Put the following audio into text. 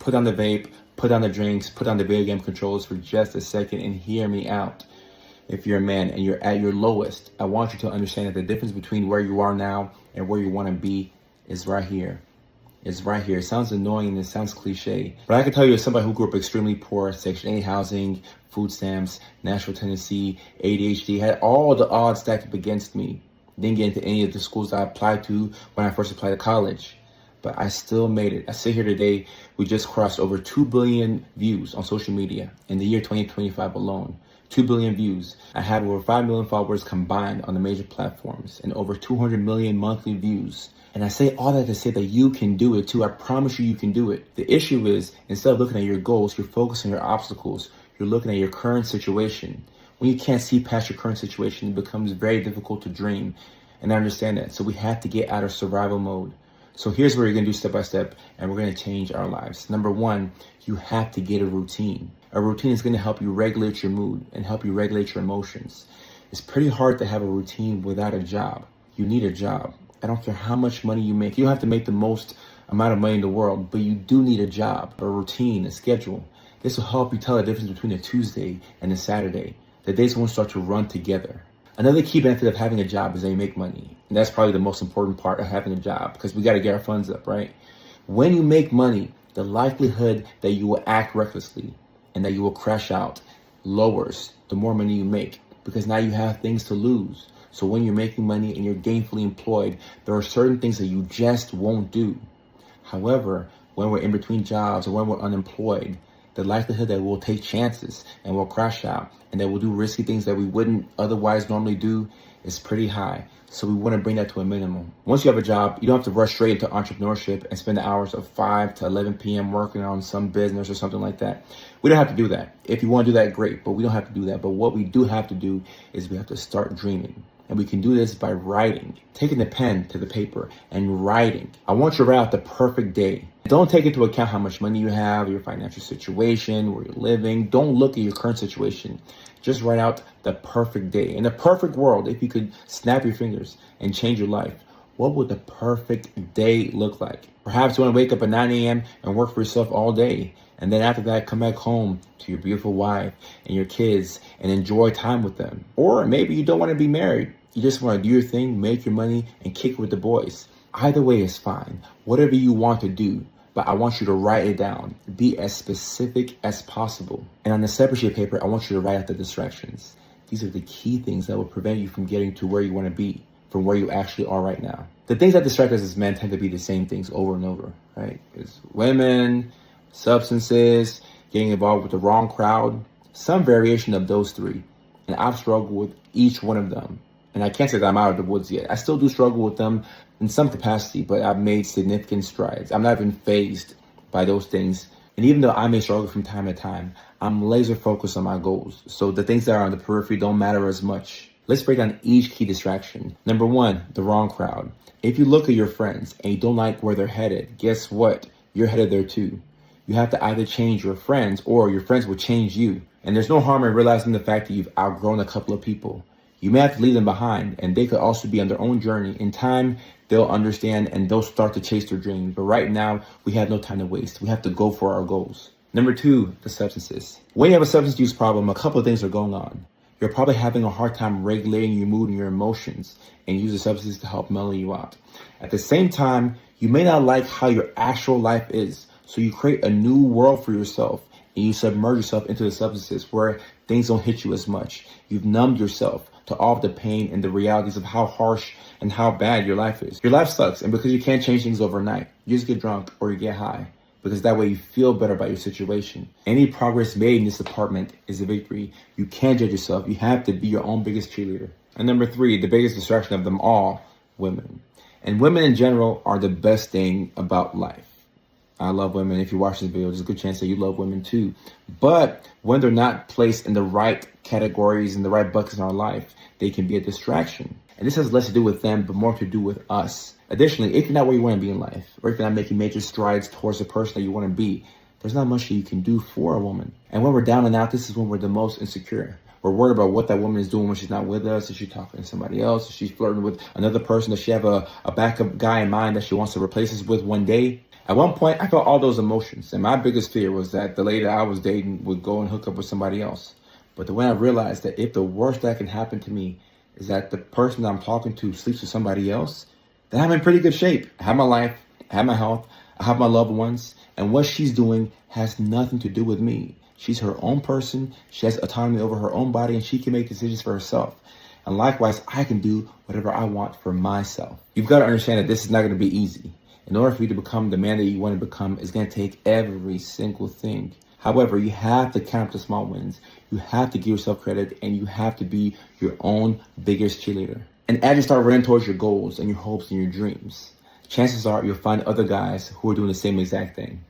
Put down the vape, put down the drinks, put down the video game controls for just a second and hear me out. If you're a man and you're at your lowest, I want you to understand that the difference between where you are now and where you want to be is right here. It's right here. It sounds annoying and it sounds cliche, but I can tell you as somebody who grew up extremely poor, Section 8 housing, food stamps, Nashville, Tennessee, ADHD, had all the odds stacked up against me. Didn't get into any of the schools I applied to when I first applied to college, but I still made it. I sit here today, we just crossed over 2 billion views on social media in the year 2025 alone. 2 billion views. I had over 5 million followers combined on the major platforms and over 200 million monthly views. And I say all that to say that you can do it too. I promise you can do it. The issue is, instead of looking at your goals, you're focusing on your obstacles. You're looking at your current situation. When you can't see past your current situation, it becomes very difficult to dream. And I understand that. So we have to get out of survival mode. So here's what you're going to do step by step, and we're going to change our lives. Number one, you have to get a routine. A routine is going to help you regulate your mood and help you regulate your emotions. It's pretty hard to have a routine without a job. You need a job. I don't care how much money you make. You don't have to make the most amount of money in the world, but you do need a job, a routine, a schedule. This will help you tell the difference between a Tuesday and a Saturday. The days won't start to run together. Another key benefit of having a job is that you make money. And that's probably the most important part of having a job, because we got to get our funds up, right? When you make money, the likelihood that you will act recklessly and that you will crash out lowers the more money you make, because now you have things to lose. So when you're making money and you're gainfully employed, there are certain things that you just won't do. However, when we're in between jobs or when we're unemployed, the likelihood that we'll take chances and we'll crash out and that we'll do risky things that we wouldn't otherwise normally do is pretty high. So we want to bring that to a minimum. Once you have a job, you don't have to rush straight into entrepreneurship and spend the hours of 5 to 11 p.m. working on some business or something like that. We don't have to do that. If you want to do that, great, but we don't have to do that. But what we do have to do is we have to start dreaming. And we can do this by writing, taking the pen to the paper and writing. I want you to write out the perfect day. Don't take into account how much money you have, your financial situation, where you're living. Don't look at your current situation. Just write out the perfect day. In a perfect world, if you could snap your fingers and change your life, what would the perfect day look like? Perhaps you want to wake up at 9 a.m. and work for yourself all day. And then after that, come back home to your beautiful wife and your kids and enjoy time with them. Or maybe you don't want to be married. You just want to do your thing, make your money, and kick it with the boys. Either way is fine. Whatever you want to do, but I want you to write it down. Be as specific as possible. And on a separate sheet of paper, I want you to write out the distractions. These are the key things that will prevent you from getting to where you want to be, from where you actually are right now. The things that distract us as men tend to be the same things over and over, right? It's women, substances, getting involved with the wrong crowd, some variation of those three. And I've struggled with each one of them. And I can't say that I'm out of the woods yet. I still do struggle with them in some capacity, but I've made significant strides. I'm not even fazed by those things. And even though I may struggle from time to time, I'm laser focused on my goals. So the things that are on the periphery don't matter as much. Let's break down each key distraction. Number one, the wrong crowd. If you look at your friends and you don't like where they're headed, guess what? You're headed there too. You have to either change your friends or your friends will change you. And there's no harm in realizing the fact that you've outgrown a couple of people. You may have to leave them behind, and they could also be on their own journey. In time, they'll understand and they'll start to chase their dreams. But right now, we have no time to waste. We have to go for our goals. Number two, the substances. When you have a substance use problem, a couple of things are going on. You're probably having a hard time regulating your mood and your emotions, and you use the substances to help mellow you out. At the same time, you may not like how your actual life is, so you create a new world for yourself, and you submerge yourself into the substances where things don't hit you as much. You've numbed yourself to all of the pain and the realities of how harsh and how bad your life is. Your life sucks, and because you can't change things overnight, you just get drunk or you get high, because that way you feel better about your situation. Any progress made in this department is a victory. You can't judge yourself. You have to be your own biggest cheerleader. And number three, the biggest distraction of them all, women. And women in general are the best thing about life. I love women. If you watch this video, there's a good chance that you love women too. But when they're not placed in the right categories and the right buckets in our life, they can be a distraction. And this has less to do with them, but more to do with us. Additionally, if you're not where you want to be in life, or if you're not making major strides towards the person that you want to be, there's not much that you can do for a woman. And when we're down and out, this is when we're the most insecure. We're worried about what that woman is doing when she's not with us. Is she talking to somebody else? Is she flirting with another person? Does she have a backup guy in mind that she wants to replace us with one day? At one point, I felt all those emotions, and my biggest fear was that the lady that I was dating would go and hook up with somebody else. But then when I realized that if the worst that can happen to me is that the person I'm talking to sleeps with somebody else, then I'm in pretty good shape. I have my life, I have my health, I have my loved ones, and what she's doing has nothing to do with me. She's her own person, she has autonomy over her own body, and she can make decisions for herself. And likewise, I can do whatever I want for myself. You've got to understand that this is not going to be easy. In order for you to become the man that you want to become, it's going to take every single thing. However, you have to count the small wins. You have to give yourself credit, and you have to be your own biggest cheerleader. And as you start running towards your goals and your hopes and your dreams, chances are you'll find other guys who are doing the same exact thing.